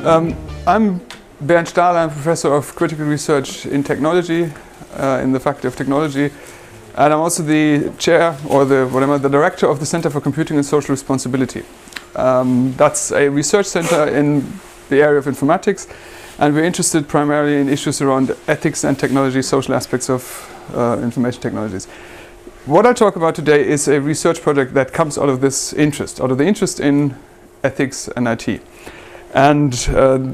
I'm Bernd Stahl. I'm Professor of Critical Research in Technology in the Faculty of Technology, and I'm also the chair or the director of the Center for Computing and Social Responsibility. That's a research center in the area of informatics, and we're interested primarily in issues around ethics and technology, social aspects of information technologies. What I'll talk about today is a research project that comes out of this interest, out of the interest in ethics and IT. And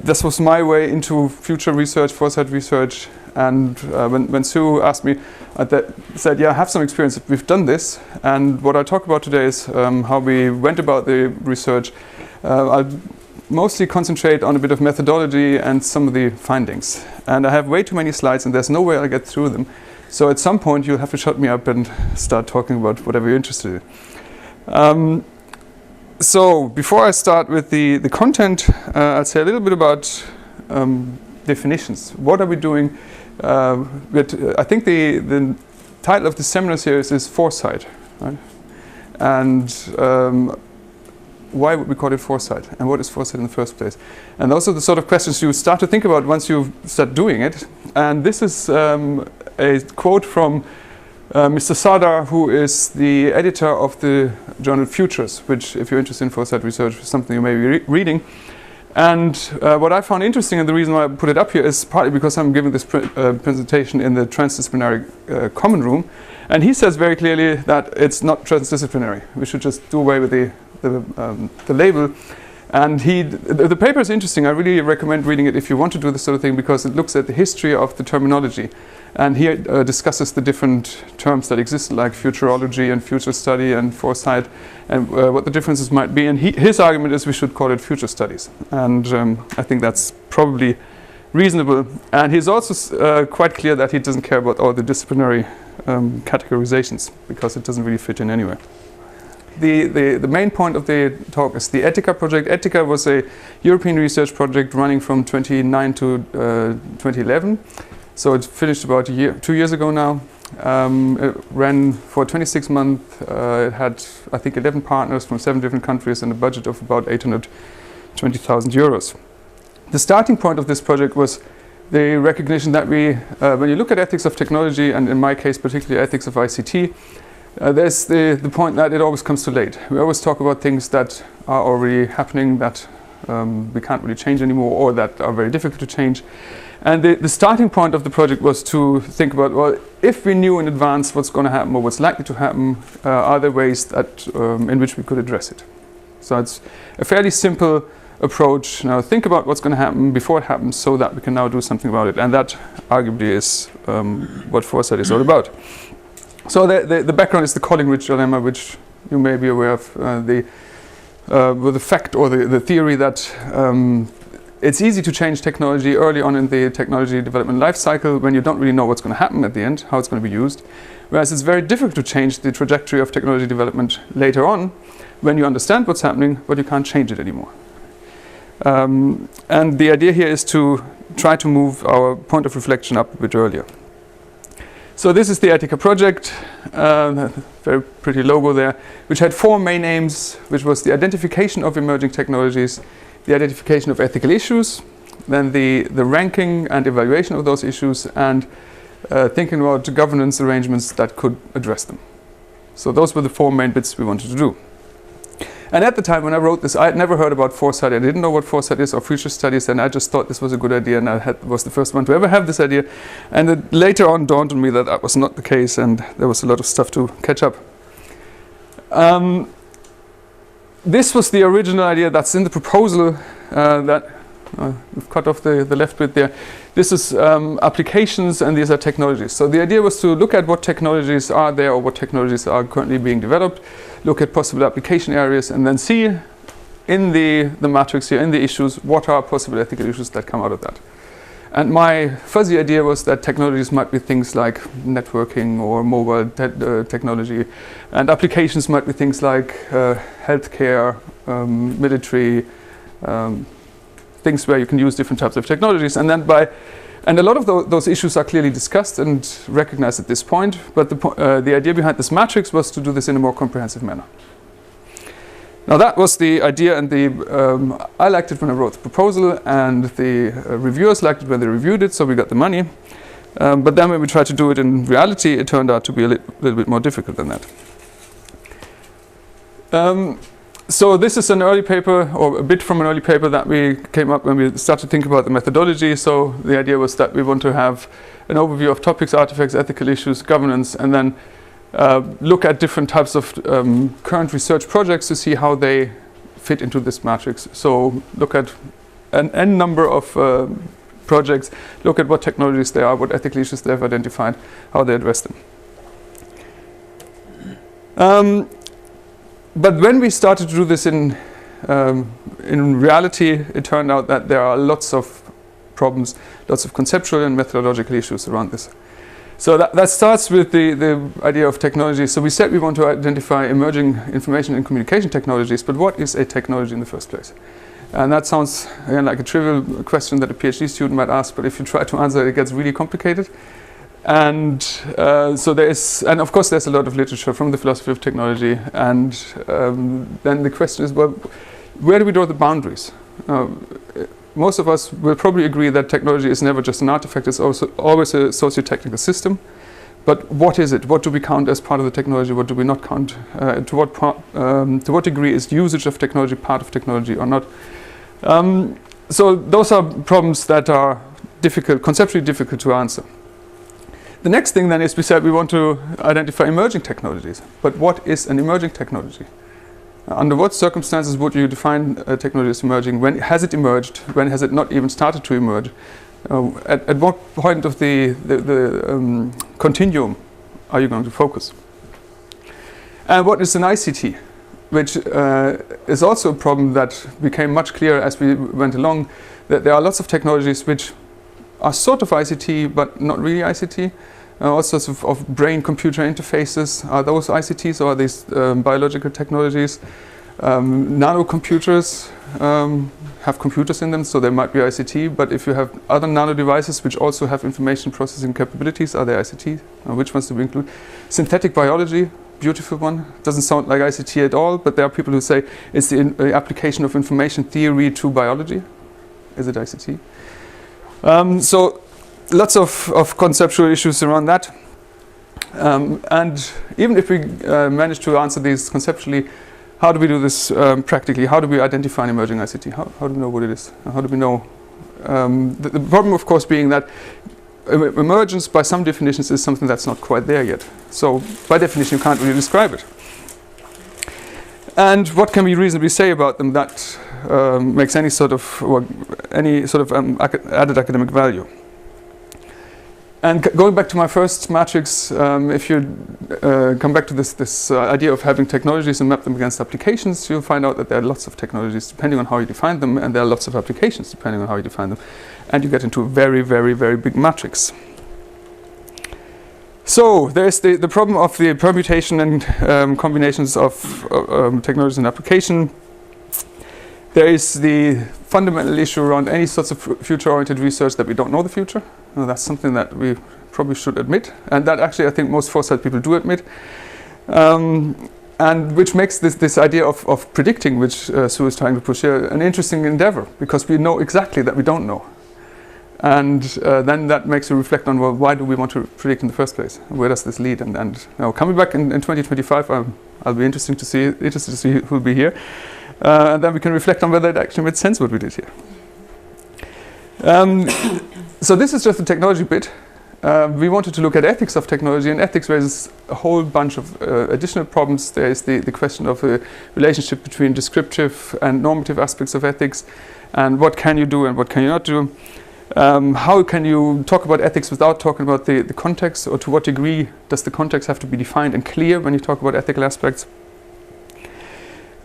this was my way into future research, foresight research. And when Sue asked me, I said, yeah, I have some experience. We've done this. And what I'll talk about today is how we went about the research. I'll mostly concentrate on a bit of methodology and some of the findings. And I have way too many slides, and there's no way I'll get through them. So at some point, you'll have to shut me up and start talking about whatever you're interested in. So before I start with the content, I'll say a little bit about definitions. What are we doing? I think the title of the seminar series is Foresight, right? And why would we call it foresight? And what is foresight in the first place? And those are the sort of questions you start to think about once you start doing it. And this is a quote from Mr. Sardar, who is the editor of the journal Futures, which, if you're interested in foresight research, is something you may be reading. And what I found interesting, and the reason why I put it up here, is partly because I'm giving this presentation in the Transdisciplinary common room. And he says very clearly that it's not transdisciplinary. We should just do away with the label. And the paper is interesting. I really recommend reading it if you want to do this sort of thing, because it looks at the history of the terminology. And here discusses the different terms that exist, like futurology and future study and foresight, and what the differences might be. And his argument is we should call it future studies. And I think that's probably reasonable. And he's also quite clear that he doesn't care about all the disciplinary categorizations, because it doesn't really fit in anywhere. The main point of the talk is the Etika project. Etika was a European research project running from 2009 to 2011. So it finished about 2 years ago now. It ran for 26 months. It had, I think, 11 partners from 7 different countries and a budget of about 820,000 euros. The starting point of this project was the recognition that when you look at ethics of technology, and in my case particularly ethics of ICT, there's the point that it always comes too late. We always talk about things that are already happening, that we can't really change anymore, or that are very difficult to change. And the starting point of the project was to think about, well, if we knew in advance what's going to happen or what's likely to happen, are there ways that in which we could address it? So it's a fairly simple approach. Now think about what's going to happen before it happens, so that we can now do something about it. And that arguably is what foresight is all about. So the background is the Collingridge dilemma, which you may be aware of, with the fact or the theory that it's easy to change technology early on in the technology development life cycle when you don't really know what's going to happen at the end, how it's going to be used. Whereas it's very difficult to change the trajectory of technology development later on when you understand what's happening, but you can't change it anymore. And the idea here is to try to move our point of reflection up a bit earlier. So this is the Etika project, very pretty logo there, which had 4 main aims, which was the identification of emerging technologies, the identification of ethical issues, then the ranking and evaluation of those issues, and thinking about governance arrangements that could address them. So those were the 4 main bits we wanted to do. And at the time when I wrote this, I had never heard about foresight. I didn't know what foresight is or future studies, and I just thought this was a good idea, and I was the first one to ever have this idea. And it later on dawned on me that that was not the case, and there was a lot of stuff to catch up. This was the original idea that's in the proposal that we've cut off the left bit there. This is applications, and these are technologies. So the idea was to look at what technologies are there or what technologies are currently being developed, look at possible application areas, and then see in the matrix here, in the issues, what are possible ethical issues that come out of that. And my fuzzy idea was that technologies might be things like networking or mobile technology, and applications might be things like healthcare, military, things where you can use different types of technologies. And then and a lot of those issues are clearly discussed and recognized at this point, but the idea behind this matrix was to do this in a more comprehensive manner. Now that was the idea, and I liked it when I wrote the proposal, and the reviewers liked it when they reviewed it, so we got the money. But then when we tried to do it in reality, it turned out to be a little bit more difficult than that. So this is an early paper, or a bit from an early paper that we came up when we started to think about the methodology. So the idea was that we want to have an overview of topics, artifacts, ethical issues, governance, and then look at different types of current research projects to see how they fit into this matrix. So look at an n number of projects, look at what technologies they are, what ethical issues they have identified, how they address them. But when we started to do this in reality, it turned out that there are lots of problems, lots of conceptual and methodological issues around this. So that starts with the idea of technology. So we said we want to identify emerging information and communication technologies, but what is a technology in the first place? And that sounds, again, like a trivial question that a PhD student might ask, but if you try to answer it, it gets really complicated. And so there is, and of course there's a lot of literature from the philosophy of technology, and then the question is, well, where do we draw the boundaries? Most of us will probably agree that technology is never just an artifact, it's also always a socio-technical system. But what is it? What do we count as part of the technology? What do we not count? To what degree is usage of technology part of technology or not? So those are problems that are difficult, conceptually difficult to answer. The next thing then is we said we want to identify emerging technologies. But what is an emerging technology? Under what circumstances would you define a technology as emerging? When has it emerged? When has it not even started to emerge? At what point of the continuum are you going to focus? And what is an ICT? Which is also a problem that became much clearer as we went along, that there are lots of technologies which are sort of ICT, but not really ICT. All sorts of brain-computer interfaces. Are those ICTs or are these biological technologies? Nanocomputers have computers in them, so they might be ICT. But if you have other nano devices which also have information processing capabilities, are they ICT? Which ones do we include? Synthetic biology, beautiful one. Doesn't sound like ICT at all, but there are people who say it's the application of information theory to biology. Is it ICT? So lots of conceptual issues around that. And even if we manage to answer these conceptually, how do we do this practically? How do we identify an emerging ICT? How do we know what it is? How do we know? The problem, of course, being that emergence, by some definitions, is something that's not quite there yet. So by definition, you can't really describe it. And what can we reasonably say about them that makes any sort of added academic value? And going back to my first matrix, if you come back to this idea of having technologies and map them against applications, you'll find out that there are lots of technologies depending on how you define them, and there are lots of applications depending on how you define them. And you get into a very, very, very big matrix. So there's the problem of the permutation and combinations of technologies and application. There is the fundamental issue around any sorts of future-oriented research that we don't know the future. That's something that we probably should admit, and that actually I think most foresight people do admit. And which makes this idea of predicting, which Sue is trying to push here, an interesting endeavor, because we know exactly that we don't know. And then that makes you reflect on, well, why do we want to predict in the first place? Where does this lead? And now coming back in 2025, I'll be interested to see who'll be here. And then we can reflect on whether it actually made sense what we did here. So this is just the technology bit. We wanted to look at ethics of technology, and ethics raises a whole bunch of additional problems. There is the question of a relationship between descriptive and normative aspects of ethics, and what can you do and what can you not do. How can you talk about ethics without talking about the context, or to what degree does the context have to be defined and clear when you talk about ethical aspects?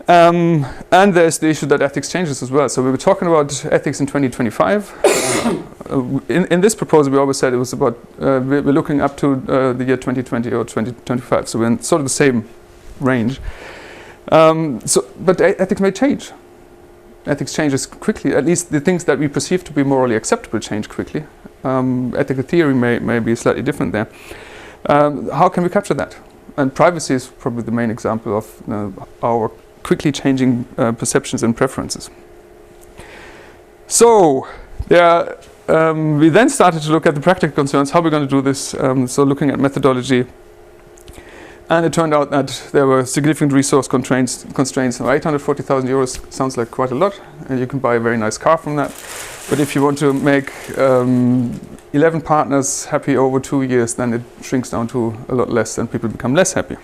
And there's the issue that ethics changes as well. So we were talking about ethics in 2025. In this proposal, we always said it was about, we're looking up to the year 2020 or 2025. So we're in sort of the same range. But ethics may change. Ethics changes quickly. At least the things that we perceive to be morally acceptable change quickly. Ethical theory may be slightly different there. How can we capture that? And privacy is probably the main example of our quickly changing perceptions and preferences. So we then started to look at the practical concerns, how we're going to do this, so looking at methodology. And it turned out that there were significant resource constraints. Now, 840,000 euros sounds like quite a lot, and you can buy a very nice car from that. But if you want to make 11 partners happy over 2 years, then it shrinks down to a lot less, and people become less happy.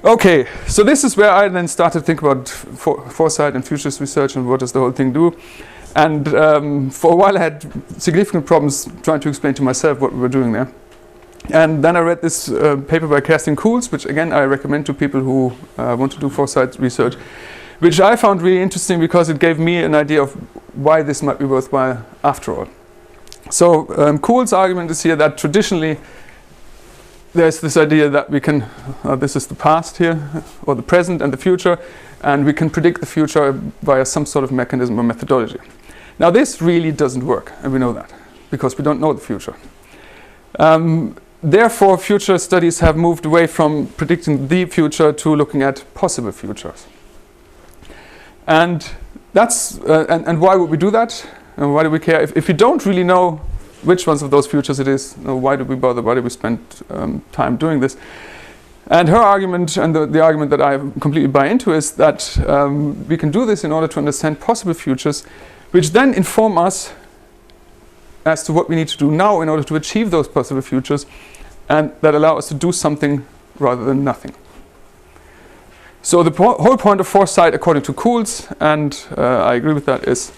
Okay, so this is where I then started to think about foresight and futurist research and what does the whole thing do. And for a while I had significant problems trying to explain to myself what we were doing there. And then I read this paper by Coolz, which again I recommend to people who want to do foresight research, which I found really interesting because it gave me an idea of why this might be worthwhile after all. So Cool's argument is here that traditionally there's this idea that we can, this is the past here, or the present and the future, and we can predict the future via some sort of mechanism or methodology. Now this really doesn't work, and we know that, because we don't know the future. Therefore, future studies have moved away from predicting the future to looking at possible futures. And that's and why would we do that? And why do we care? If you don't really know which ones of those futures it is, why do we bother? Why do we spend time doing this? And her argument, and the argument that I completely buy into, is that we can do this in order to understand possible futures, which then inform us as to what we need to do now in order to achieve those possible futures, and that allow us to do something rather than nothing. So the whole point of foresight, according to Coolz, and I agree with that, is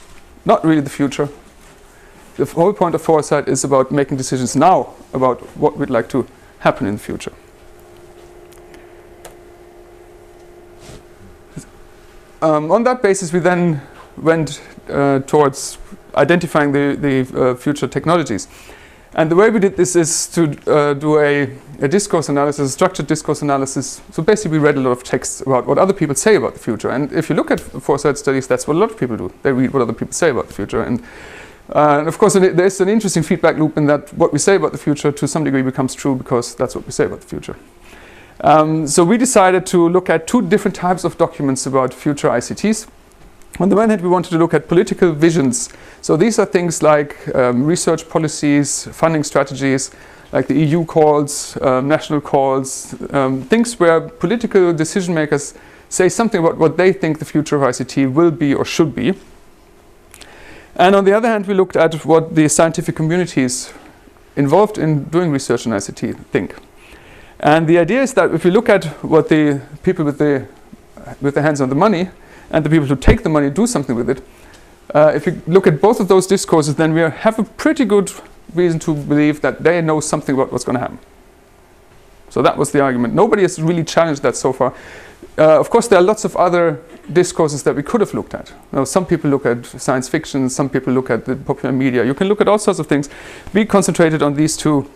not really the future. The whole point of foresight is about making decisions now about what we'd like to happen in the future. On that basis, we then went towards identifying the future technologies. And the way we did this is to do a discourse analysis, a structured discourse analysis. So basically we read a lot of texts about what other people say about the future. And if you look at foresight studies, that's what a lot of people do. They read what other people say about the future. And of course, there's an interesting feedback loop in that what we say about the future to some degree becomes true because that's what we say about the future. So we decided to look at two different types of documents about future ICTs. On the one hand, we wanted to look at political visions. So these are things like research policies, funding strategies, like the EU calls, national calls, things where political decision makers say something about what they think the future of ICT will be or should be. And on the other hand, we looked at what the scientific communities involved in doing research in ICT think. And the idea is that if we look at what the people with their hands on the money and the people who take the money do something with it, if you look at both of those discourses, then we have a pretty good reason to believe that they know something about what's going to happen. So that was the argument. Nobody has really challenged that so far. Of course, there are lots of other discourses that we could have looked at. Now, some people look at science fiction, some people look at the popular media. You can look at all sorts of things. We concentrated on these two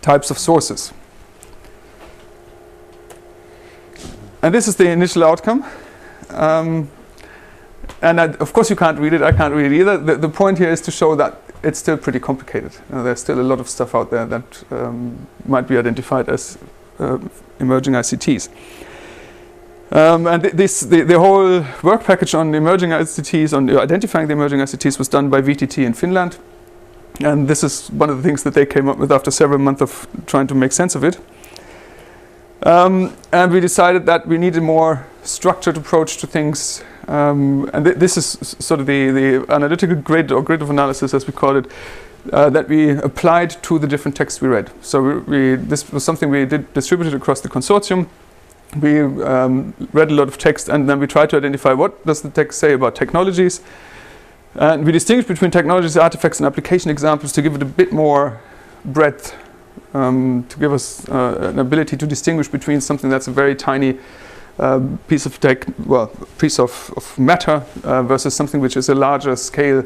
types of sources. And this is the initial outcome. And of course you can't read it, I can't read it either. The point here is to show that it's still pretty complicated. There's still a lot of stuff out there that might be identified as emerging ICTs. And the whole work package on emerging ICTs, on identifying the emerging ICTs, was done by VTT in Finland. And this is one of the things that they came up with after several months of trying to make sense of it. And we decided that we need a more structured approach to things. And this is sort of the analytical grid, or grid of analysis as we call it, that we applied to the different texts we read. So this was something we distributed across the consortium. We read a lot of text, and then we tried to identify what does the text say about technologies. And we distinguished between technologies, artifacts, and application examples to give it a bit more breadth, to give us an ability to distinguish between something that's a very tiny piece of piece of matter versus something which is a larger scale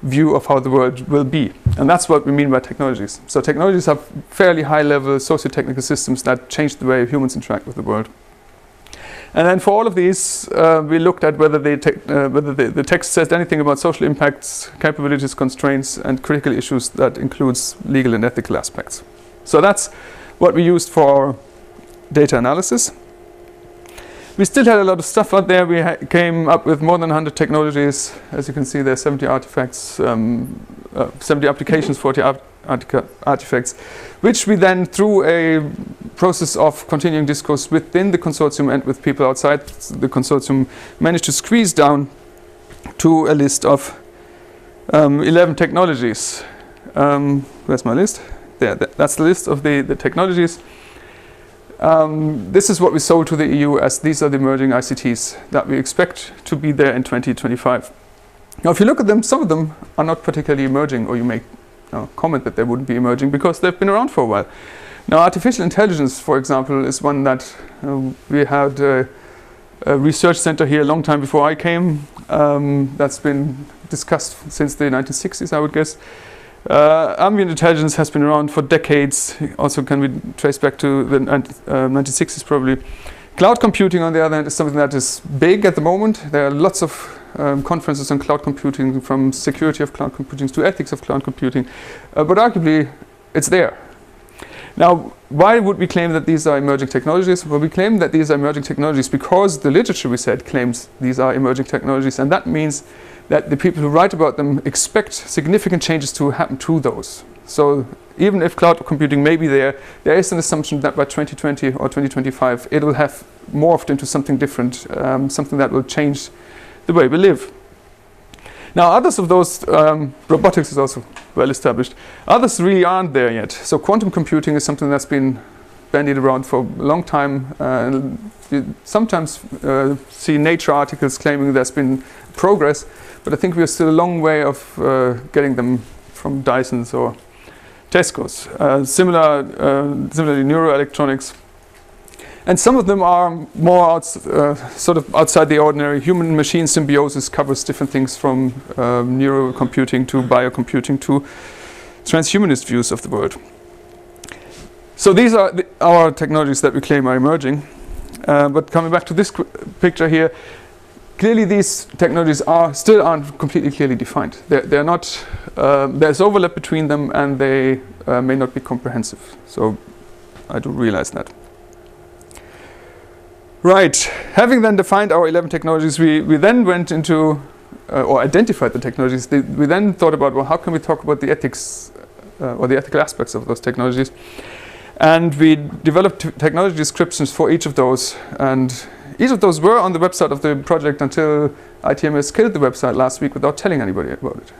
view of how the world will be. And that's what we mean by technologies. So technologies are fairly high-level socio-technical systems that change the way humans interact with the world. And then for all of these, we looked at whether the text says anything about social impacts, capabilities, constraints, and critical issues that includes legal and ethical aspects. So that's what we used for our data analysis. We still had a lot of stuff out there. We came up with more than 100 technologies. As you can see, there are 70 artifacts, 70 applications, 40 artifacts, which we then, through a process of continuing discourse within the consortium and with people outside the consortium, managed to squeeze down to a list of 11 technologies. Where's my list? There, that's the list of the technologies. This is what we sold to the EU as these are the emerging ICTs that we expect to be there in 2025. Now, if you look at them, some of them are not particularly emerging, or you may comment that they wouldn't be emerging because they've been around for a while. Now, artificial intelligence, for example, is one that we had a research center here a long time before I came. That's been discussed since the 1960s, I would guess. Ambient intelligence has been around for decades. Also can be traced back to the 1960s probably. Cloud computing, on the other hand, is something that is big at the moment. There are lots of conferences on cloud computing, from security of cloud computing to ethics of cloud computing. But arguably, it's there. Now, why would we claim that these are emerging technologies? Well, we claim that these are emerging technologies because the literature, we said, claims these are emerging technologies, and that means that the people who write about them expect significant changes to happen to those. So even if cloud computing may be there, there is an assumption that by 2020 or 2025 it will have morphed into something different, something that will change the way we live. Now, others of those, robotics is also well established. Others really aren't there yet. So quantum computing is something that's been bandied around for a long time. And you sometimes see Nature articles claiming there's been progress, but I think we're still a long way of getting them from Dysons or Tesco's. Similarly, neuroelectronics. And some of them are more sort of outside the ordinary. Human-machine symbiosis covers different things from neurocomputing to biocomputing to transhumanist views of the world. So these are our technologies that we claim are emerging. But coming back to this picture here, clearly these technologies still aren't completely clearly defined. They're not. There's overlap between them, and they may not be comprehensive. So I do realize that. Right, having then defined our 11 technologies, we then went into, or identified the technologies. We then thought about, well, how can we talk about the ethics or the ethical aspects of those technologies? And we developed technology descriptions for each of those. And each of those were on the website of the project until ITMS killed the website last week without telling anybody about it.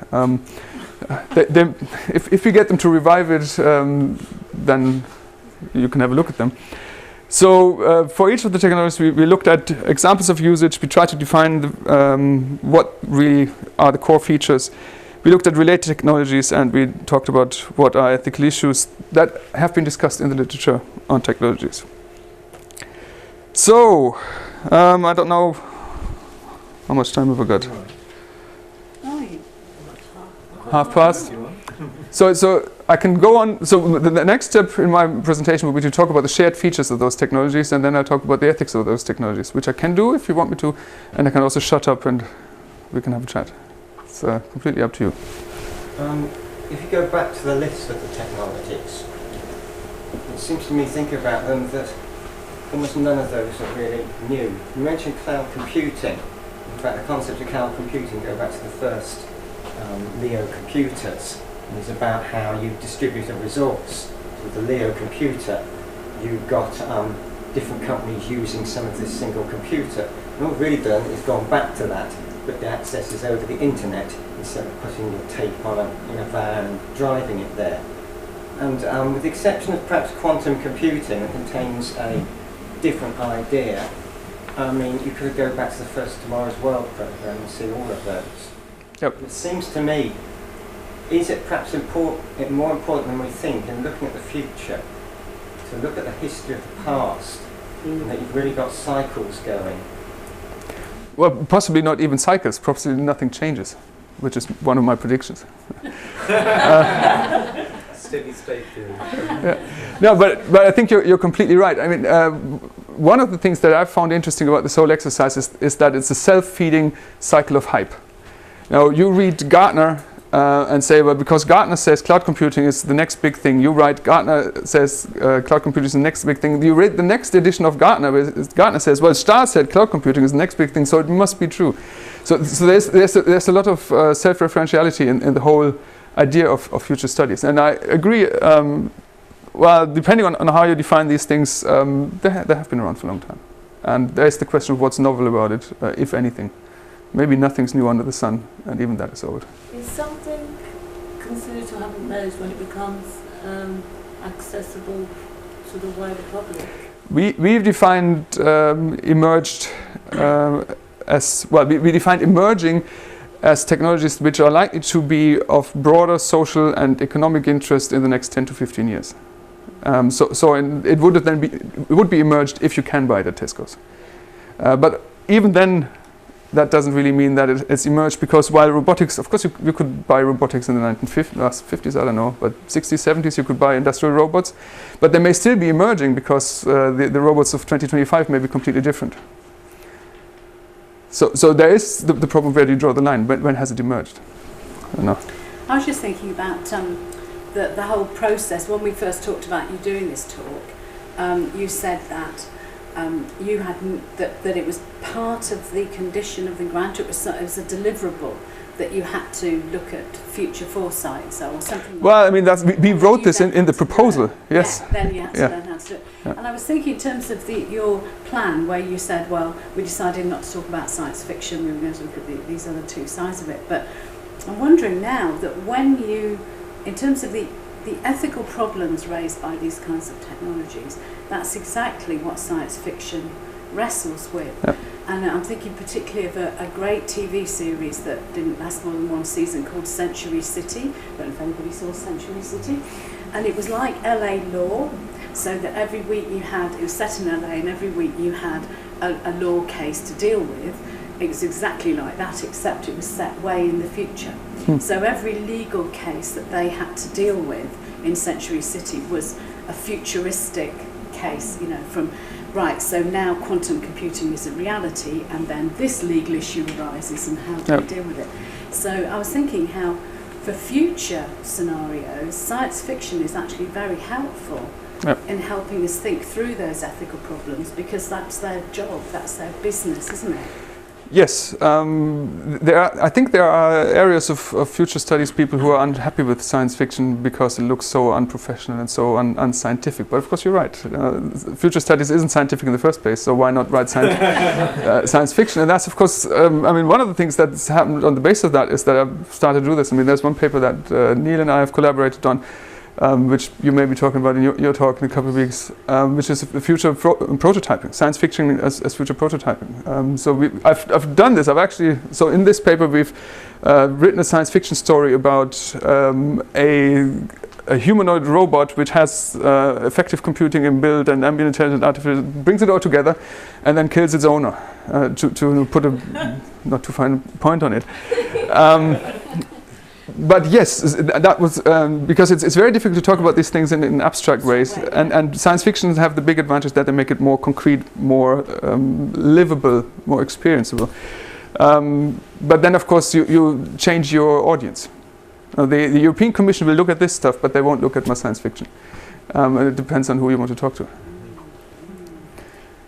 If you get them to revive it, then you can have a look at them. So for each of the technologies, we looked at examples of usage. We tried to define what really are the core features. We looked at related technologies, and we talked about what are ethical issues that have been discussed in the literature on technologies. So I don't know how much time have I got. Half past. So I can go on. So the next step in my presentation will be to talk about the shared features of those technologies, and then I'll talk about the ethics of those technologies, which I can do if you want me to, and I can also shut up and we can have a chat. It's completely up to you. If you go back to the list of the technologies, it seems to me, thinking about them, that almost none of those are really new. You mentioned cloud computing. In fact, the concept of cloud computing go back to the first Leo computers. And it's about how you distribute a resource. With the Leo computer, you've got different companies using some of this single computer. And all we've really done is gone back to that, but the access is over the internet instead of putting your tape on in a van and driving it there. And with the exception of perhaps quantum computing, that contains a different idea. I mean, you could go back to the first Tomorrow's World program and see all of those. Yep. It seems to me, is it perhaps more important than we think in looking at the future, to look at the history of the past, and that you've really got cycles going? Well, possibly not even cycles, possibly nothing changes, which is one of my predictions. Steady state theory. Yeah. No, but I think you're completely right. I mean, one of the things that I've found interesting about this whole exercise is that it's a self-feeding cycle of hype. Now, you read Gartner, and say, well, because Gartner says cloud computing is the next big thing, you write Gartner says cloud computing is the next big thing. You read the next edition of Gartner, where Gartner says, well, Stahl said cloud computing is the next big thing, so it must be true. So there's a lot of self-referentiality in the whole idea of future studies. And I agree, well, depending on how you define these things, they have been around for a long time. And there's the question of what's novel about it, if anything. Maybe nothing's new under the sun, and even that is old. Is something considered to have emerged when it becomes accessible to the wider public? We've defined emerged as, well, we defined emerging as technologies which are likely to be of broader social and economic interest in the next 10 to 15 years. It would be emerged if you can buy it at Tesco's. But even then, that doesn't really mean that it's emerged, because while robotics, of course you could buy robotics in the 1950s, I don't know, but 60s, 70s you could buy industrial robots, but they may still be emerging because the robots of 2025 may be completely different. So there is the problem, where do you draw the line? When has it emerged? I don't know. I was just thinking about the whole process. When we first talked about you doing this talk, you said that you had that it was part of the condition of the grant. It was a deliverable that you had to look at future foresight, or something. Well, I mean, we wrote this in the proposal. Yes. Yeah, then you had to learn how to do it. Yeah. And I was thinking in terms of your plan, where you said, well, we decided not to talk about science fiction. We were going to look at these other two sides of it. But I'm wondering now that when you, in terms of the ethical problems raised by these kinds of technologies, that's exactly what science fiction wrestles with. Yep. And I'm thinking particularly of a great TV series that didn't last more than one season called Century City. I don't know if anybody saw Century City. And it was like LA Law, so that every week it was set in LA, and every week you had a law case to deal with. It was exactly like that, except it was set way in the future. So every legal case that they had to deal with in Century City was a futuristic case, from, right, so now quantum computing is a reality, and then this legal issue arises, and how do we deal with it? So I was thinking how, for future scenarios, science fiction is actually very helpful in helping us think through those ethical problems, because that's their job, that's their business, isn't it? Yes, I think there are areas of future studies people who are unhappy with science fiction because it looks so unprofessional and so unscientific. But of course, you're right. Future studies isn't scientific in the first place, so why not write science fiction? And that's, of course, I mean, one of the things that's happened on the basis of that is that I've started to do this. I mean, there's one paper that Neil and I have collaborated on, which you may be talking about in your talk in a couple of weeks, which is the future prototyping, science fiction as future prototyping. So I've done this. So in this paper we've written a science fiction story about a humanoid robot which has effective computing inbuilt and ambient intelligent artificial, brings it all together, and then kills its owner to put not to find a point on it. But yes, that was because it's very difficult to talk about these things in abstract ways, and science fiction have the big advantage that they make it more concrete, more livable, more experienceable. But then, of course, you change your audience. The European Commission will look at this stuff, but they won't look at my science fiction. And it depends on who you want to talk to.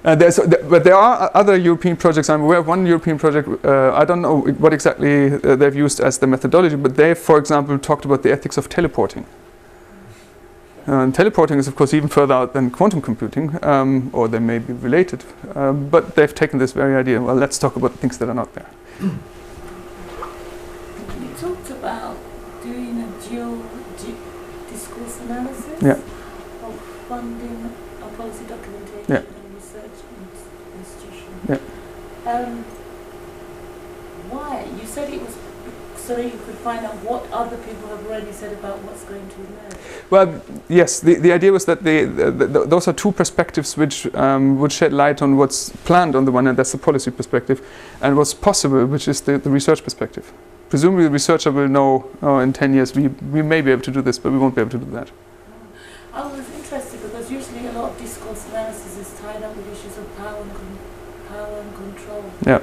But there are other European projects. I'm aware of one European project. I don't know what exactly they've used as the methodology, but they, for example, talked about the ethics of teleporting. And teleporting is, of course, even further out than quantum computing, or they may be related. But they've taken this very idea. Well, let's talk about things that are not there. You talked about doing a discourse analysis of funding a policy documentation. Why? You said it was so that you could find out what other people have already said about what's going to emerge. Well, yes, the idea was that those are two perspectives which would shed light on what's planned on the one hand, that's the policy perspective, and what's possible, which is the research perspective. Presumably the researcher will know, in 10 years we may be able to do this, but we won't be able to do that. I was interested because usually a lot of discourse analysis is tied up with issues of power and control. Yeah.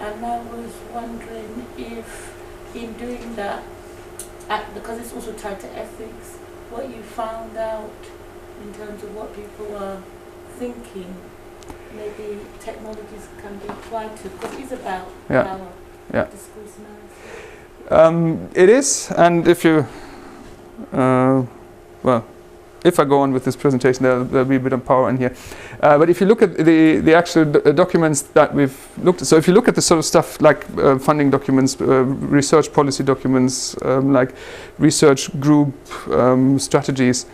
And I was wondering if in doing that because it's also tied to ethics, what you found out in terms of what people are thinking, maybe technologies can be applied to, because it is about power, discourse analysis. It is, and if you, if I go on with this presentation, there'll be a bit of power in here. But if you look at the actual documents that we've looked at, so if you look at the sort of stuff like funding documents, research policy documents, like research group strategies,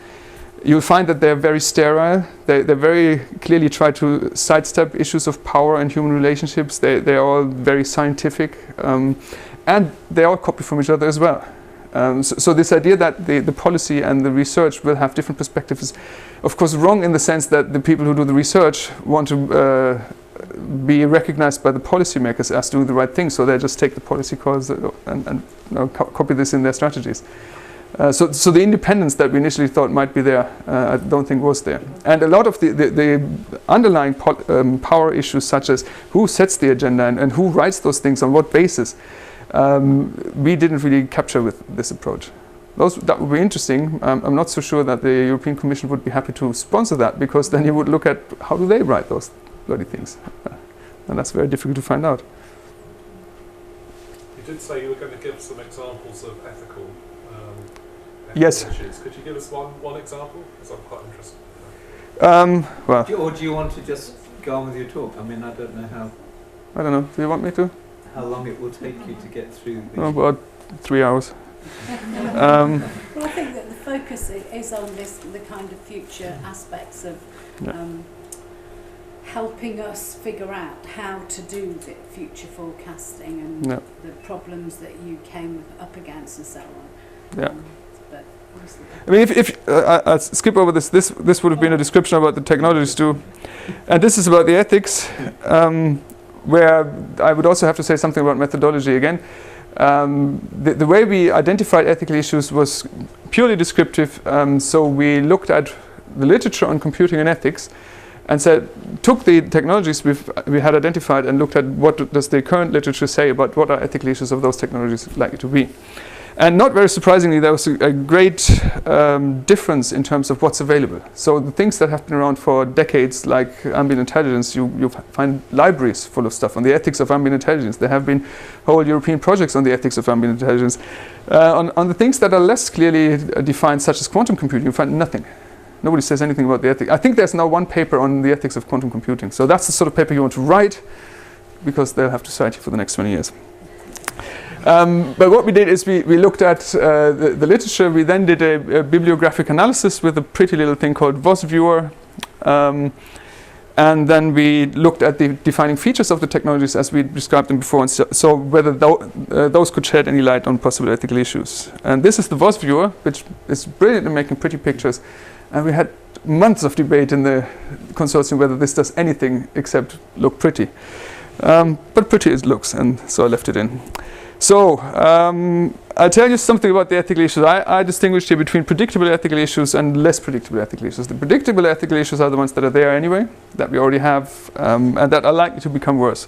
you'll find that they're very sterile. They very clearly try to sidestep issues of power and human relationships. They're all very scientific, and they all copy from each other as well. So this idea that the policy and the research will have different perspectives is, of course, wrong in the sense that the people who do the research want to be recognized by the policymakers as doing the right thing, so they just take the policy calls and copy this in their strategies. So the independence that we initially thought might be there, I don't think was there. And a lot of the underlying power issues, such as who sets the agenda and who writes those things on what basis, we didn't really capture with this approach. That would be interesting. I'm not so sure that the European Commission would be happy to sponsor that, because then you would look at how do they write those bloody things. And that's very difficult to find out. You did say you were going to give some examples of ethical yes. issues. Could you give us one example? Because I'm quite interested. Or do you want to just go on with your talk? I mean, I don't know how. I don't know. Do you want me to? How long it will take you to get through the... About 3 hours. Well, I think that the focus is on the kind of future aspects of helping us figure out how to do the future forecasting and the problems that you came up against and so on. Yeah. But obviously, I mean, if I'll skip over this. This would have been a description about the technologies too, and this is about the ethics. Where I would also have to say something about methodology again. The way we identified ethical issues was purely descriptive. So we looked at the literature on computing and ethics, and took the technologies we had identified and looked at what does the current literature say about what are ethical issues of those technologies likely to be. And not very surprisingly, there was a great difference in terms of what's available. So the things that have been around for decades, like ambient intelligence, you find libraries full of stuff on the ethics of ambient intelligence. There have been whole European projects on the ethics of ambient intelligence. On the things that are less clearly defined, such as quantum computing, you find nothing. Nobody says anything about the ethics. I think there's now one paper on the ethics of quantum computing. So that's the sort of paper you want to write, because they'll have to cite you for the next 20 years. But what we did is we looked at the literature. We then did a bibliographic analysis with a pretty little thing called VOS Viewer. And then we looked at the defining features of the technologies as we described them before, and so whether those could shed any light on possible ethical issues. And this is the VOS Viewer, which is brilliant in making pretty pictures. And we had months of debate in the consortium whether this does anything except look pretty. But pretty it looks, and so I left it in. So, I'll tell you something about the ethical issues. I distinguished here between predictable ethical issues and less predictable ethical issues. The predictable ethical issues are the ones that are there anyway, that we already have, and that are likely to become worse.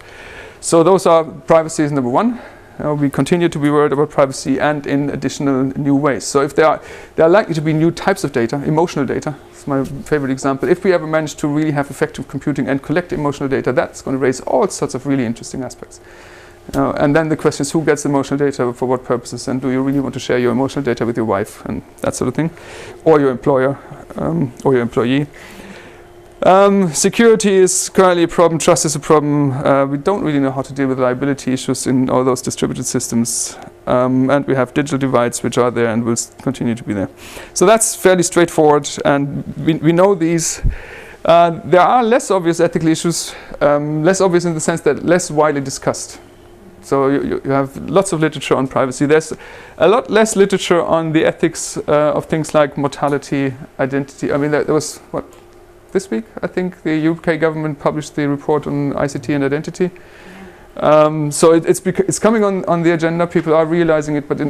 So those are privacy is number one. We continue to be worried about privacy, and in additional new ways. So if there are likely to be new types of data, emotional data. It's my favorite example. If we ever manage to really have effective computing and collect emotional data, that's going to raise all sorts of really interesting aspects. And then the question is, who gets emotional data for what purposes, and do you really want to share your emotional data with your wife and that sort of thing, or your employer, or your employee. Security is currently a problem, trust is a problem. We don't really know how to deal with liability issues in all those distributed systems. And we have digital divides which are there and will continue to be there. So that's fairly straightforward, and we know these. There are less obvious ethical issues, less obvious in the sense that less widely discussed. So you have lots of literature on privacy. There's a lot less literature on the ethics of things like mortality, identity. I mean, there was, this week, I think, the UK government published the report on ICT and identity. So it's coming on the agenda. People are realizing it, but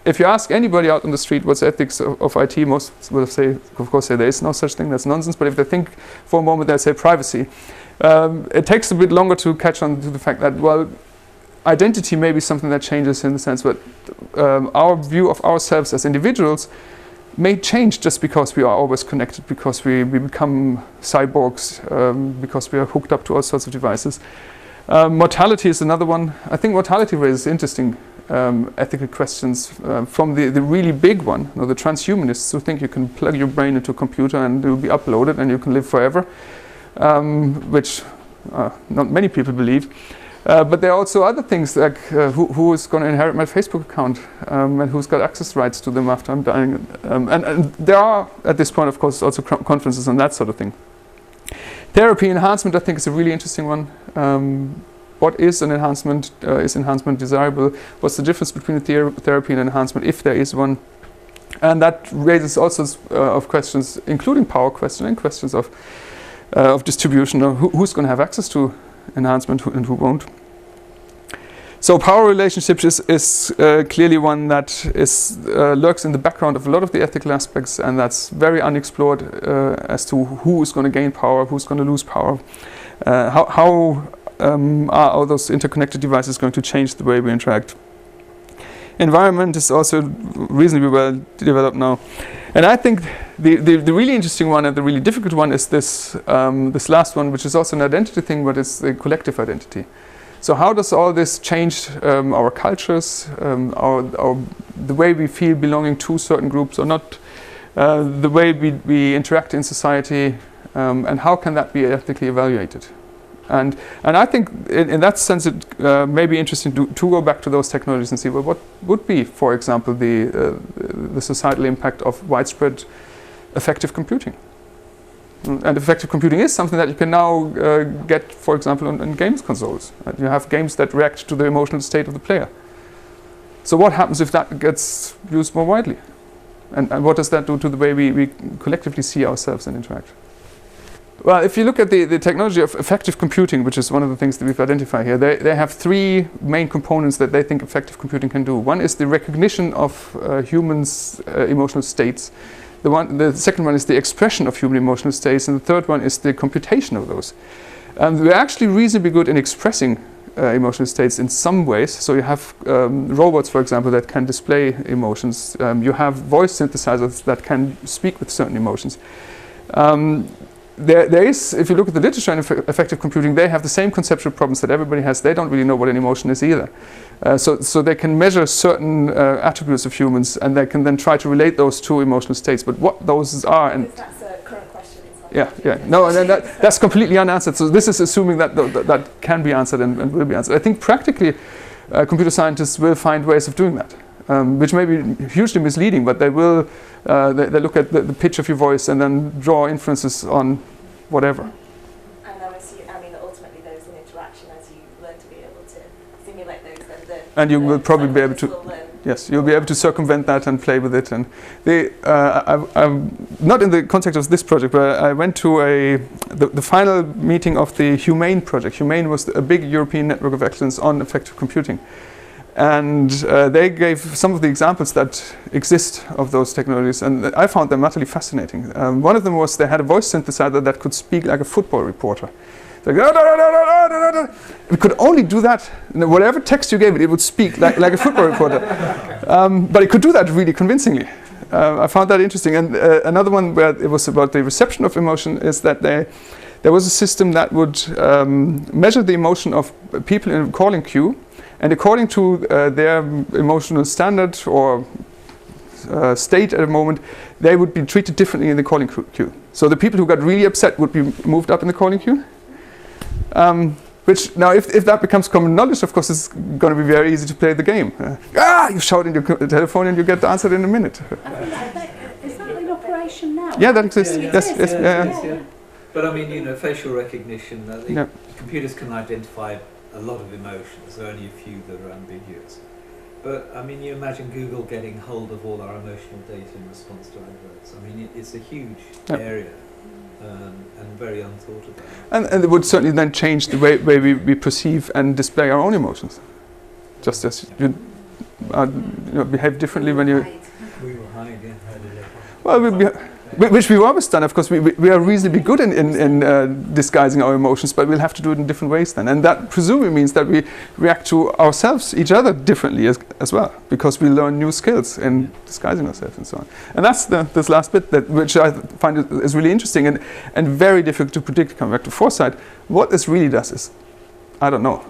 if you ask anybody out on the street what's ethics of IT, most will say, of course, there is no such thing, that's nonsense. But if they think for a moment, they'll say privacy. It takes a bit longer to catch on to the fact that, well, identity may be something that changes in the sense that our view of ourselves as individuals may change just because we are always connected, because we become cyborgs, because we are hooked up to all sorts of devices. Mortality is another one. I think mortality raises interesting ethical questions from the really big one, the transhumanists who think you can plug your brain into a computer and it will be uploaded and you can live forever, which not many people believe. But there are also other things like who is going to inherit my Facebook account and who's got access rights to them after I'm dying. And there are, at this point, of course, also conferences on that sort of thing. Therapy enhancement, I think, is a really interesting one. What is an enhancement? Is enhancement desirable? What's the difference between therapy and enhancement, if there is one? And that raises all sorts of questions, including power questions and questions of distribution, or who's going to have access to enhancement and who won't. So power relationships is clearly one that lurks in the background of a lot of the ethical aspects, and that's very unexplored as to who is going to gain power, who's going to lose power, how are all those interconnected devices going to change the way we interact. Environment is also reasonably well developed now. And I think the really interesting one and the really difficult one is this last one, which is also an identity thing, but it's the collective identity. So how does all this change our cultures, the way we feel belonging to certain groups or not, the way we interact in society, and how can that be ethically evaluated? And I think in that sense it may be interesting to go back to those technologies and see, well, what would be, for example, the societal impact of widespread effective computing. And effective computing is something that you can now get, for example, on games consoles. You have games that react to the emotional state of the player. So what happens if that gets used more widely? And what does that do to the way we collectively see ourselves and interact? Well, if you look at the technology of effective computing, which is one of the things that we've identified here, they have three main components that they think effective computing can do. One is the recognition of humans' emotional states. The second one is the expression of human emotional states, and the third one is the computation of those. We're actually reasonably good in expressing emotional states in some ways. So you have robots, for example, that can display emotions. You have voice synthesizers that can speak with certain emotions. There is, if you look at the literature on effective computing, they have the same conceptual problems that everybody has. They don't really know what an emotion is either. So they can measure certain attributes of humans, and they can then try to relate those to emotional states. But what those are, and that's a current question. No, and then that's completely unanswered. So this is assuming that that can be answered and will be answered. I think practically, computer scientists will find ways of doing that. Which may be hugely misleading, but they will. They look at the pitch of your voice and then draw inferences on whatever. And ultimately there's an interaction as you learn to be able to simulate those. And you will probably be able to. Yes, you'll be able to circumvent that and play with it. And I'm not in the context of this project, but I went to the final meeting of the Humane project. Humane was a big European network of excellence on effective computing. And they gave some of the examples that exist of those technologies, and I found them utterly fascinating. One of them was they had a voice synthesizer that could speak like a football reporter. Like, it could only do that. Whatever text you gave it, it would speak like a football reporter. But it could do that really convincingly. I found that interesting. And another one where it was about the reception of emotion is that there was a system that would measure the emotion of people in a calling queue. And according to their emotional standard or state at a moment, they would be treated differently in the calling queue. So the people who got really upset would be moved up in the calling queue. Which now, if that becomes common knowledge, of course, it's going to be very easy to play the game. You shout in your telephone and you get answered in a minute. Is that in operation now? Yeah, that exists. Yeah, Yes. Yeah. But facial recognition, computers can identify a lot of emotions. There are only a few that are ambiguous. But you imagine Google getting hold of all our emotional data in response to adverts. It's a huge area and very unthought about. And it would certainly then change the way we perceive and display our own emotions. Just as you behave differently when you. We will hide, yeah. Well, Which we've always done, of course. We are reasonably good in disguising our emotions, but we'll have to do it in different ways then. And that presumably means that we react to ourselves, each other, differently as well, because we learn new skills in disguising ourselves and so on. And that's this last bit, which I find is really interesting and very difficult to predict, coming back to foresight. What this really does is, I don't know.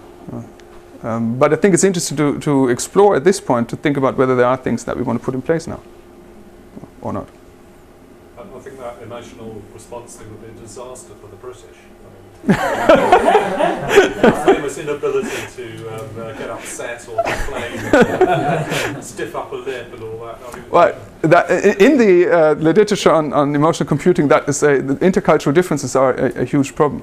But I think it's interesting to explore at this point, to think about whether there are things that we want to put in place now, or not. I think that emotional response thing would be a disaster for the British. The famous inability to get upset or complain, stiff upper lip and all that. I mean, well, in the literature on emotional computing, that is the intercultural differences are a huge problem.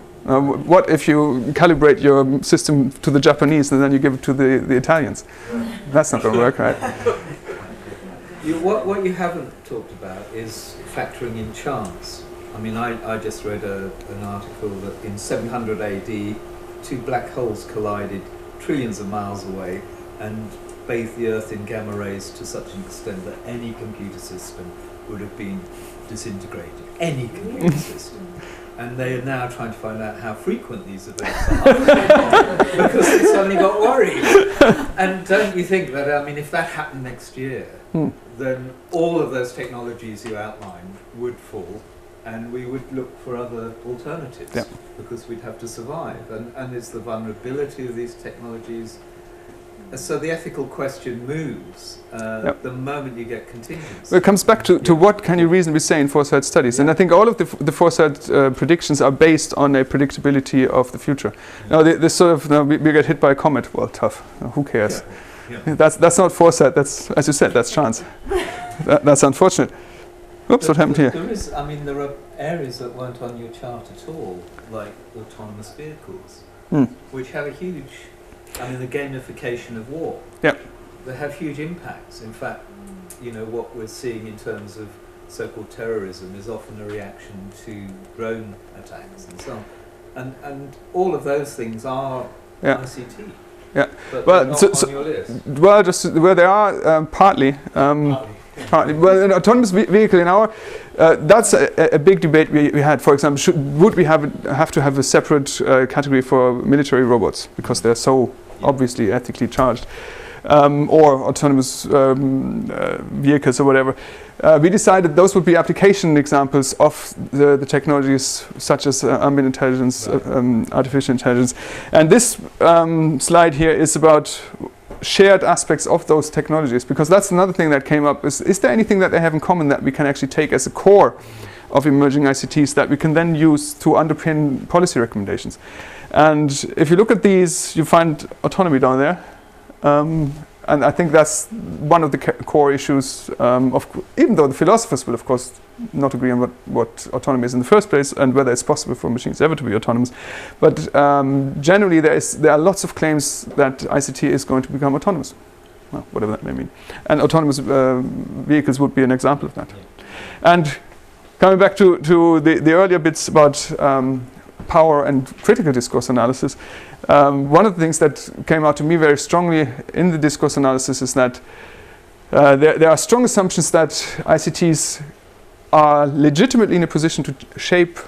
What if you calibrate your system to the Japanese and then you give it to the Italians? That's not going to work, right? What you haven't talked about is factoring in chance. I mean, I just read an article that in 700 AD, two black holes collided trillions of miles away and bathed the Earth in gamma rays to such an extent that any computer system would have been disintegrated. Any computer system. And they are now trying to find out how frequent these events are because they suddenly got worried. And don't you think that, I mean, if that happened next year, then all of those technologies you outlined would fall and we would look for other alternatives because we'd have to survive. And it's the vulnerability of these technologies. So the ethical question moves the moment you get contingency. Well, it comes back to what can you reasonably say in foresight studies. And I think all of the foresight predictions are based on a predictability of the future. Now, this sort of, we get hit by a comet, well, tough. Who cares? That's not foresight, that's, as you said, that's chance. That's unfortunate. Oops, what happened here? There are areas that weren't on your chart at all, like autonomous vehicles, which have a huge, the gamification of war. They have huge impacts. In fact, what we're seeing in terms of so-called terrorism is often a reaction to drone attacks and so on. And all of those things are ICT. But well, not on your list. Well, they are partly. Partly. Well, an autonomous vehicle in our that's a big debate we had. For example, would we have to have a separate category for military robots because they're so obviously ethically charged, or autonomous vehicles or whatever? We decided those would be application examples of the technologies such as ambient intelligence, artificial intelligence. And this slide here is about shared aspects of those technologies, because that's another thing that came up. Is there anything that they have in common that we can actually take as a core of emerging ICTs that we can then use to underpin policy recommendations? And if you look at these, you find autonomy down there. And I think that's one of the core issues, even though the philosophers will, of course, not agree on what autonomy is in the first place and whether it's possible for machines ever to be autonomous. But generally, there are lots of claims that ICT is going to become autonomous, well, whatever that may mean. And autonomous vehicles would be an example of that. And coming back to the earlier bits about power and critical discourse analysis, one of the things that came out to me very strongly in the discourse analysis is that there are strong assumptions that ICTs are legitimately in a position to shape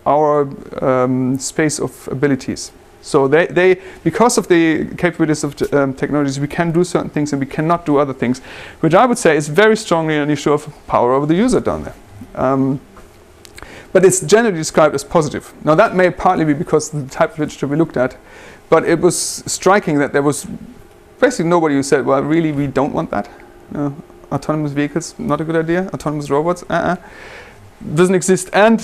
our space of abilities. So they because of the capabilities of technologies, we can do certain things and we cannot do other things, which I would say is very strongly an issue of power over the user down there. But it's generally described as positive. Now that may partly be because of the type of literature we looked at, but it was striking that there was basically nobody who said, well, really, we don't want that. Autonomous vehicles, not a good idea. Autonomous robots, doesn't exist. And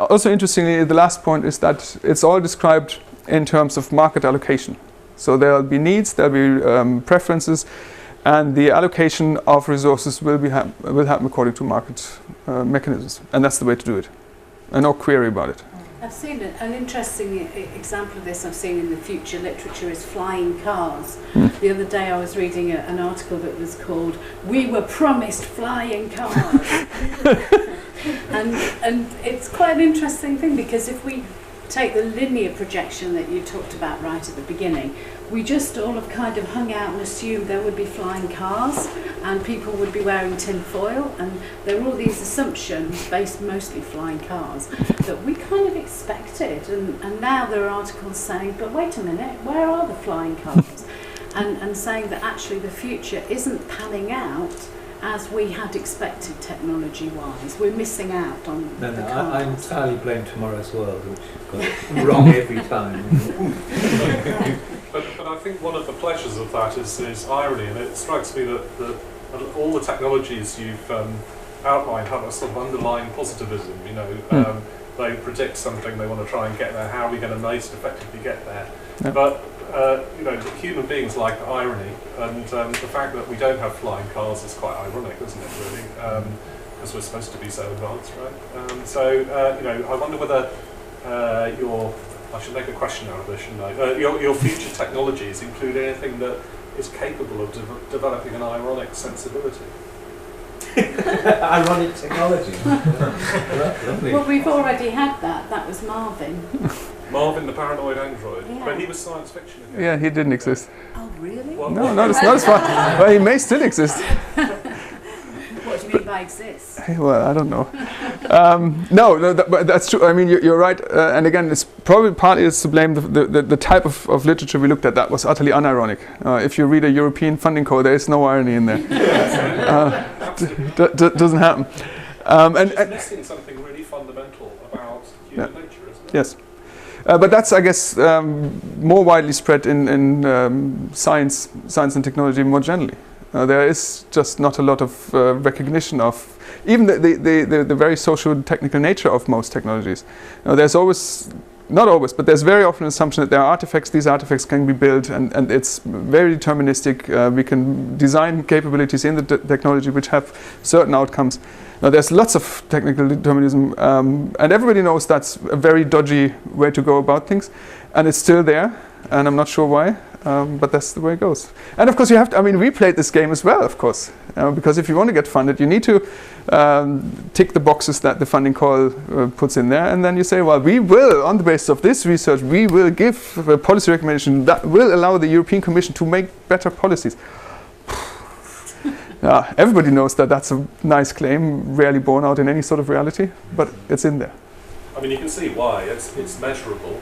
also interestingly, the last point is that it's all described in terms of market allocation. So there'll be needs, there'll be preferences, and the allocation of resources will happen according to market mechanisms. And that's the way to do it. And no query about it. I've seen an interesting example of this I've seen in the future literature is flying cars. The other day I was reading an article that was called "We Were Promised Flying Cars." and it's quite an interesting thing, because if we take the linear projection that you talked about right at the beginning, we just all have kind of hung out and assumed there would be flying cars and people would be wearing tin foil, and there were all these assumptions, based mostly flying cars, that we kind of expected, and now there are articles saying, but wait a minute, where are the flying cars? and saying that actually the future isn't panning out as we had expected technology-wise. We're missing out on the cars. I entirely blame Tomorrow's World, which got it wrong every time. But I think one of the pleasures of that is irony, and it strikes me that all the technologies you've outlined have a sort of underlying positivism. You know, they predict something, they want to try and get there. How are we going to most effectively get there? Yeah. But you know, human beings like irony, and the fact that we don't have flying cars is quite ironic, isn't it? Really, because we're supposed to be so advanced, right? So you know, I wonder whether I should make a question out of this, shouldn't I? Your future technologies include anything that is capable of developing an ironic sensibility. Ironic technology. Lovely. Well, we've already had that. That was Marvin. Marvin the paranoid android, Yeah. but he was science fiction again. Yeah, he didn't exist. Oh, really? Well, No, not as far. Well, he may still exist. What do you mean by exists? Well, I don't know. No, but that's true. I mean, you're right. And again, it's probably partly is to blame the type of literature we looked at that was utterly unironic. If you read a European funding code, there is no irony in there. Doesn't happen. And missing something really fundamental about human nature, isn't it? Yes. But that's, I guess, more widely spread in science and technology more generally. There is just not a lot of recognition of even the very social technical nature of most technologies. There's always, not always, but there's very often an assumption that there are artifacts, these artifacts can be built, and it's very deterministic. We can design capabilities in the technology which have certain outcomes. Now, there's lots of technical determinism, and everybody knows that's a very dodgy way to go about things, and it's still there, and I'm not sure why. But that's the way it goes. And of course you have to, I mean, we played this game as well, of course, because if you want to get funded, you need to tick the boxes that the funding call puts in there, and then you say, well, we will, on the basis of this research, we will give a policy recommendation that will allow the European Commission to make better policies. Everybody knows that that's a nice claim, rarely borne out in any sort of reality, but it's in there. I mean, you can see why. It's measurable,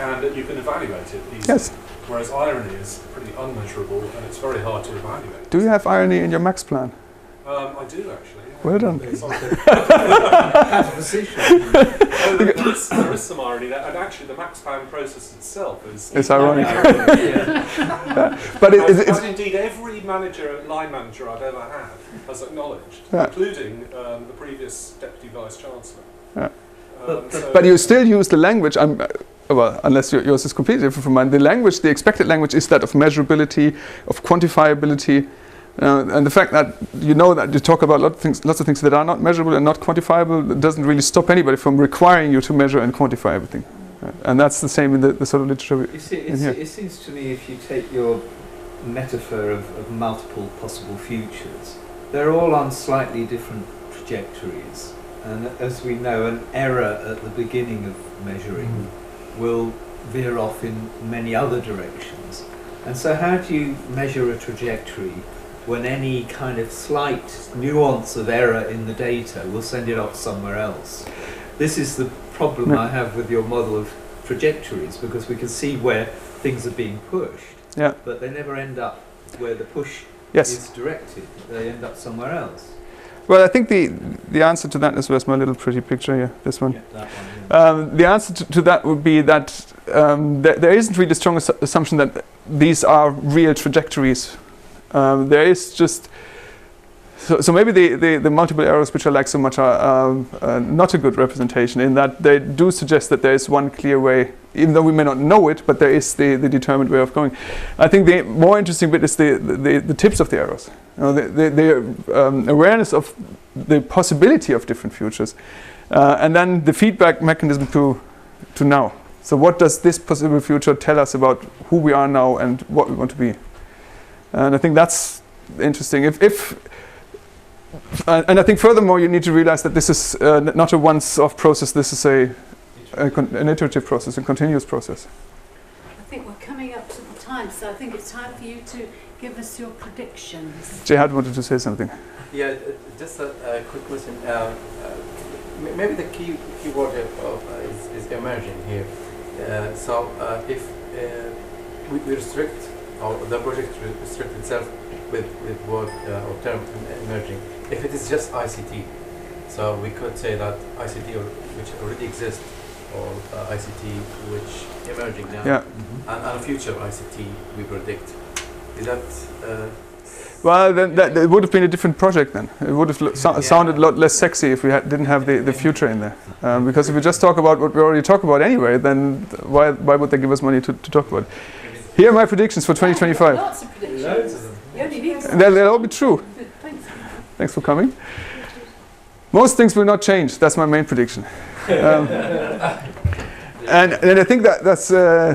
and you can evaluate it easily. Yes. Whereas irony is pretty unmeasurable, and it's very hard to evaluate. Do you have irony in your max plan? I do, actually. Well done. There is some irony there, and actually the max plan process itself is ironic. But as indeed every line manager I've ever had has acknowledged, including the previous Deputy Vice-Chancellor. Yeah. But you still use the language, well, unless yours is completely different from mine, the expected language is that of measurability, of quantifiability, and the fact that you talk about lots of things that are not measurable and not quantifiable doesn't really stop anybody from requiring you to measure and quantify everything. And that's the same in the sort of literature it seems to me, if you take your metaphor of multiple possible futures, they're all on slightly different trajectories. And as we know, an error at the beginning of measuring will veer off in many other directions. And so how do you measure a trajectory when any kind of slight nuance of error in the data will send it off somewhere else? This is the problem I have with your model of trajectories, because we can see where things are being pushed, but they never end up where the push is directed. They end up somewhere else. Well, I think the answer to that is where's my little pretty picture here, this one. Yeah, that one, the answer to that would be that there isn't really a strong assumption that these are real trajectories. There is just so maybe the multiple errors which I like so much are not a good representation, in that they do suggest that there is one clear way, even though we may not know it, but there is the determined way of going. I think the more interesting bit is the tips of the errors. The awareness of the possibility of different futures, and then the feedback mechanism to now. So what does this possible future tell us about who we are now and what we want to be? And I think that's interesting. And I think furthermore, you need to realize that this is not a once-off process. This is an iterative process, a continuous process. I think we're coming up to the time, so I think it's time for you to give us your predictions. Jihad wanted to say something. Yeah, just a quick question. Maybe the key word is emerging here. So if we restrict, or the project restrict itself with word or term emerging, if it is just ICT, so we could say that ICT which already exists, or ICT which emerging now, Yeah. and future ICT we predict. Is that? Well, then it would have been a different project then. It would have sounded a lot less sexy if we didn't have the future in there. Because if we just talk about what we already talk about anyway, then why would they give us money to talk about it? Here are my predictions for 2025. Lots of predictions. You only need some. They'll all be true. Thanks. Thanks for coming. Most things will not change. That's my main prediction. And I think that's... there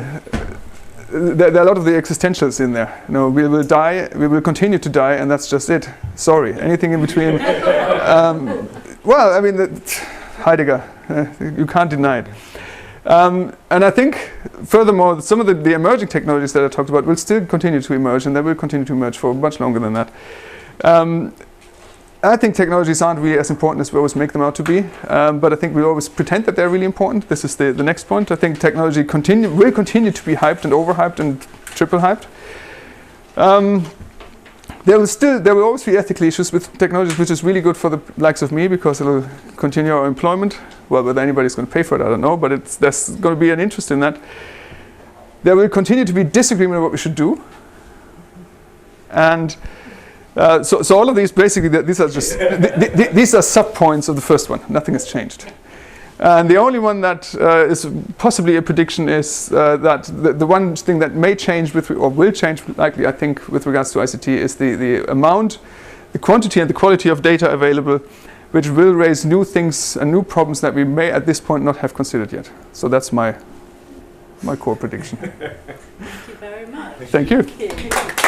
are a lot of the existentials in there. You know, we will die, we will continue to die, and that's just it. Sorry, anything in between. Well, I mean, Heidegger, you can't deny it. And I think, furthermore, some of the emerging technologies that I talked about will still continue to emerge, and they will continue to emerge for much longer than that. I think technologies aren't really as important as we always make them out to be, but I think we always pretend that they're really important. This is the next point. I think technology will continue to be hyped and overhyped and triple hyped. There will always be ethical issues with technologies, which is really good for the likes of me because it will continue our employment. Well, whether anybody's going to pay for it, I don't know, but there's going to be an interest in that. There will continue to be disagreement on what we should do, and so all of these basically, these are just these are sub-points of the first one. Nothing has changed. And the only one that is possibly a prediction is that the one thing that may change or will change likely, I think, with regards to ICT is the amount, the quantity and the quality of data available, which will raise new things and new problems that we may at this point not have considered yet. So that's my core prediction. Thank you very much. Thank you. Thank you.